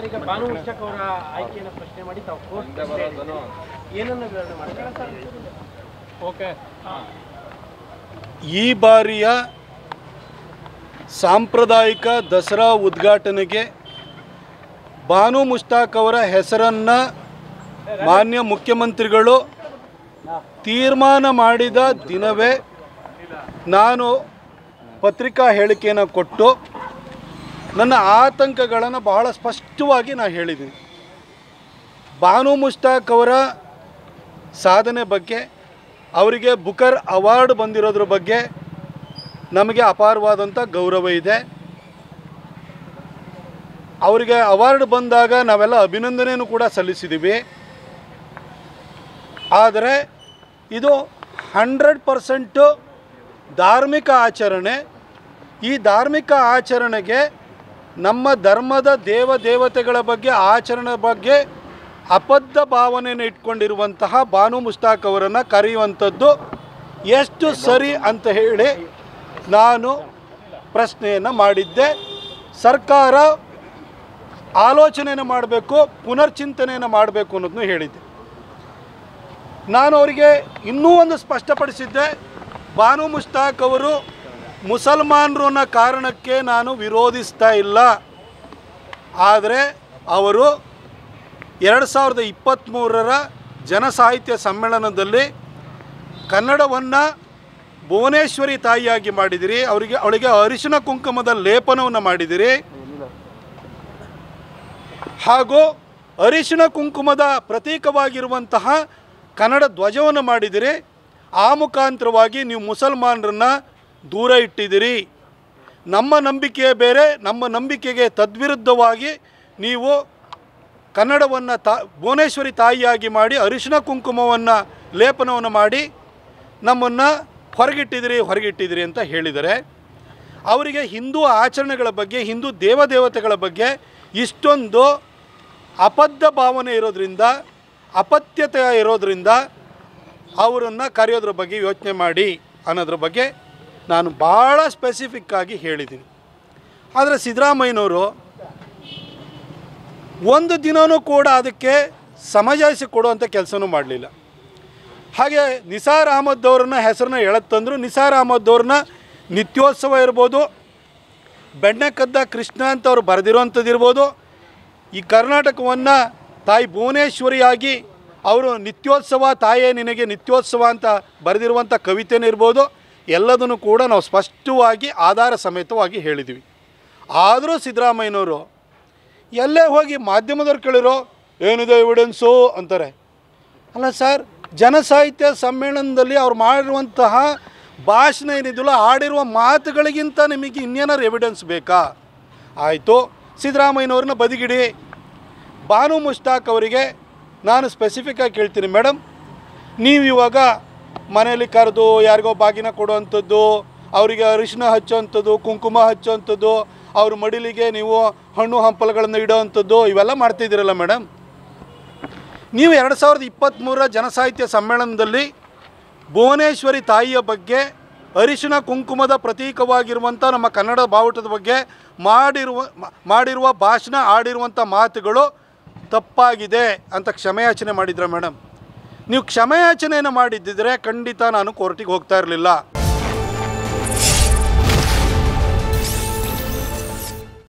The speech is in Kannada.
ಸರ್, ಈಗ ಬಾನು ಮುಷ್ಟಕ್ ಅವರ ಆಯ್ಕೆಯನ್ನು ಪ್ರಶ್ನೆ ಮಾಡಿ ತಾವು ಕೋರ್ಟ್ ಏನನ್ನು ವಿವರಣೆ ಮಾಡ್ತಾರೆ ಸರ್? ಓಕೆ, ಈ ಬಾರಿಯ ಸಾಂಪ್ರದಾಯಿಕ ದಸರಾ ಉದ್ಘಾಟನೆಗೆ ಬಾನು ಮುಷ್ತಾಕ್ ಅವರ ಹೆಸರನ್ನು ಮಾನ್ಯ ಮುಖ್ಯಮಂತ್ರಿಗಳು ತೀರ್ಮಾನ ಮಾಡಿದ ದಿನವೇ ನಾನು ಪತ್ರಿಕಾ ಹೇಳಿಕೆಯನ್ನು ಕೊಟ್ಟು ನನ್ನ ಆತಂಕಗಳನ್ನು ಬಹಳ ಸ್ಪಷ್ಟವಾಗಿ ನಾನು ಹೇಳಿದ್ದೀನಿ. ಬಾನು ಮುಷ್ತಾಕ್ ಅವರ ಸಾಧನೆ ಬಗ್ಗೆ, ಅವರಿಗೆ ಬುಕರ್ ಅವಾರ್ಡ್ ಬಂದಿರೋದ್ರ ಬಗ್ಗೆ ನಮಗೆ ಅಪಾರವಾದಂಥ ಗೌರವ ಇದೆ. ಅವರಿಗೆ ಅವಾರ್ಡ್ ಬಂದಾಗ ನಾವೆಲ್ಲ ಅಭಿನಂದನೆಯನ್ನು ಕೂಡ ಸಲ್ಲಿಸಿದ್ದೀವಿ. ಆದರೆ ಇದು 100% ಧಾರ್ಮಿಕ ಆಚರಣೆ. ಈ ಧಾರ್ಮಿಕ ಆಚರಣೆಗೆ ನಮ್ಮ ಧರ್ಮದ ದೇವತೆಗಳ ಬಗ್ಗೆ, ಆಚರಣೆ ಬಗ್ಗೆ ಅಬದ್ಧ ಭಾವನೆಯನ್ನು ಇಟ್ಕೊಂಡಿರುವಂತಹ ಬಾನು ಮುಷ್ತಾಕ್ ಅವರನ್ನು ಕರೆಯುವಂಥದ್ದು ಎಷ್ಟು ಸರಿ ಅಂತ ಹೇಳಿ ನಾನು ಪ್ರಶ್ನೆಯನ್ನು ಮಾಡಿದ್ದೆ. ಸರ್ಕಾರ ಆಲೋಚನೆಯನ್ನು ಮಾಡಬೇಕು, ಪುನರ್ಚಿಂತನೆಯನ್ನು ಮಾಡಬೇಕು ಅನ್ನೋದನ್ನು ಹೇಳಿದ್ದೆ. ನಾನು ಅವರಿಗೆ ಇನ್ನೂ ಒಂದು ಸ್ಪಷ್ಟಪಡಿಸಿದ್ದೆ, ಬಾನು ಮುಷ್ತಾಕ್ ಅವರು ಮುಸಲ್ಮಾನರು ಅನ್ನೋ ಕಾರಣಕ್ಕೆ ನಾನು ವಿರೋಧಿಸ್ತಾ ಇಲ್ಲ. ಆದರೆ ಅವರು 2023 ಜನಸಾಹಿತ್ಯ ಸಮ್ಮೇಳನದಲ್ಲಿ ಕನ್ನಡವನ್ನು ಭುವನೇಶ್ವರಿ ತಾಯಿಯಾಗಿ ಮಾಡಿದಿರಿ, ಅವಳಿಗೆ ಅರಿಶಿನ ಕುಂಕುಮದ ಲೇಪನವನ್ನು ಮಾಡಿದಿರಿ, ಹಾಗೂ ಅರಿಶಿನ ಕುಂಕುಮದ ಪ್ರತೀಕವಾಗಿರುವಂತಹ ಕನ್ನಡ ಧ್ವಜವನ್ನು ಮಾಡಿದಿರಿ. ಆ ಮುಖಾಂತರವಾಗಿ ನೀವು ಮುಸಲ್ಮಾನರನ್ನು ದೂರ ಇಟ್ಟಿದ್ದೀರಿ. ನಮ್ಮ ನಂಬಿಕೆ ಬೇರೆ, ನಮ್ಮ ನಂಬಿಕೆಗೆ ತದ್ವಿರುದ್ಧವಾಗಿ ನೀವು ಕನ್ನಡವನ್ನು ಭುವನೇಶ್ವರಿ ತಾಯಿಯಾಗಿ ಮಾಡಿ ಅರಿಶಿನ ಕುಂಕುಮವನ್ನು ಲೇಪನವನ್ನು ಮಾಡಿ ನಮ್ಮನ್ನು ಹೊರಗಿಟ್ಟಿದ್ದೀರಿ ಅಂತ ಹೇಳಿದರೆ, ಅವರಿಗೆ ಹಿಂದೂ ಆಚರಣೆಗಳ ಬಗ್ಗೆ, ಹಿಂದೂ ದೇವತೆಗಳ ಬಗ್ಗೆ ಇಷ್ಟೊಂದು ಅಬದ್ಧ ಭಾವನೆ ಇರೋದ್ರಿಂದ, ಅಪತ್ಯತೆ ಇರೋದ್ರಿಂದ ಅವರನ್ನು ಕರೆಯೋದ್ರ ಬಗ್ಗೆ ಯೋಚನೆ ಮಾಡಿ ಅನ್ನೋದ್ರ ಬಗ್ಗೆ ನಾನು ಭಾಳ ಸ್ಪೆಸಿಫಿಕ್ಕಾಗಿ ಹೇಳಿದ್ದೀನಿ. ಆದರೆ ಸಿದ್ದರಾಮಯ್ಯನವರು ಒಂದು ದಿನವೂ ಕೂಡ ಅದಕ್ಕೆ ಸಮಜಾಯಿಸಿ ಕೊಡುವಂಥ ಕೆಲಸನೂ ಮಾಡಲಿಲ್ಲ. ಹಾಗೆ ನಿಸಾರ್ ಅಹಮದ್ ಅವ್ರನ್ನ ಹೆಸರನ್ನ ಎಳೆತಂದರು. ನಿಸಾರ್ ಅಹಮದ್ ಅವ್ರನ್ನ ನಿತ್ಯೋತ್ಸವ ಇರ್ಬೋದು, ಬೆಣ್ಣೆಕದ್ದ ಕೃಷ್ಣ ಅಂತ ಅವ್ರು ಬರೆದಿರೋವಂಥದ್ದು ಇರ್ಬೋದು, ಈ ಕರ್ನಾಟಕವನ್ನು ತಾಯಿ ಭುವನೇಶ್ವರಿಯಾಗಿ ಅವರು ನಿತ್ಯೋತ್ಸವ, ತಾಯೇ ನಿನಗೆ ನಿತ್ಯೋತ್ಸವ ಅಂತ ಬರೆದಿರುವಂಥ ಕವಿತೆನೇ ಇರ್ಬೋದು, ಎಲ್ಲದನ್ನು ಕೂಡ ನಾವು ಸ್ಪಷ್ಟವಾಗಿ ಆಧಾರ ಸಮೇತವಾಗಿ ಹೇಳಿದ್ವಿ. ಆದರೂ ಸಿದ್ದರಾಮಯ್ಯನವರು ಎಲ್ಲೇ ಹೋಗಿ ಮಾಧ್ಯಮದವ್ರು ಕೇಳಿರೋ ಏನಿದೆ ಎವಿಡೆನ್ಸು ಅಂತಾರೆ. ಅಲ್ಲ ಸರ್, ಜನಸಾಹಿತ್ಯ ಸಮ್ಮೇಳನದಲ್ಲಿ ಅವ್ರು ಮಾಡಿರುವಂತಹ ಭಾಷಣ ಏನಿದೆಯಲ್ಲ, ಆಡಿರುವ ಮಾತುಗಳಿಗಿಂತ ನಿಮಗೆ ಇನ್ನೇನಾರು ಎವಿಡೆನ್ಸ್ ಬೇಕಾ? ಆಯಿತು, ಸಿದ್ದರಾಮಯ್ಯನವ್ರನ್ನ ಬದಿಗಿಡಿ. ಬಾನು ಮುಷ್ತಾಕ್ ಅವರಿಗೆ ನಾನು ಸ್ಪೆಸಿಫಿಕ್ಕಾಗಿ ಕೇಳ್ತೀನಿ, ಮೇಡಮ್, ನೀವು ಇವಾಗ ಮನೆಯಲ್ಲಿ ಕರೆದು ಯಾರಿಗೋ ಬಾಗಿನ ಕೊಡುವಂಥದ್ದು, ಅವರಿಗೆ ಅರಿಶಿನ ಹಚ್ಚೋವಂಥದ್ದು, ಕುಂಕುಮ ಹಚ್ಚೋವಂಥದ್ದು, ಅವ್ರ ಮಡಿಲಿಗೆ ನೀವು ಹಣ್ಣು ಹಂಪಲುಗಳನ್ನು ಇಡೋವಂಥದ್ದು ಇವೆಲ್ಲ ಮಾಡ್ತಿದ್ದೀರಲ್ಲ ಮೇಡಮ್. ನೀವು 2023 ಜನಸಾಹಿತ್ಯ ಸಮ್ಮೇಳನದಲ್ಲಿ ಭುವನೇಶ್ವರಿ ತಾಯಿಯ ಬಗ್ಗೆ, ಅರಿಶಿನ ಕುಂಕುಮದ ಪ್ರತೀಕವಾಗಿರುವಂಥ ನಮ್ಮ ಕನ್ನಡ ಬಾವುಟದ ಬಗ್ಗೆ ಮಾಡಿರುವ ಭಾಷಣ, ಆಡಿರುವಂಥ ಮಾತುಗಳು ತಪ್ಪಾಗಿದೆ ಅಂತ ಕ್ಷಮೆಯಾಚನೆ ಮಾಡಿದ್ರೆ ಮೇಡಮ್. ನೀವು ಕ್ಷಮೆಯಾಚನೆಯನ್ನು ಮಾಡಿದ್ದಿದ್ರೆ ಖಂಡಿತ ನಾನು ಕೋರ್ಟಿಗೆ ಹೋಗ್ತಾ ಇರಲಿಲ್ಲ.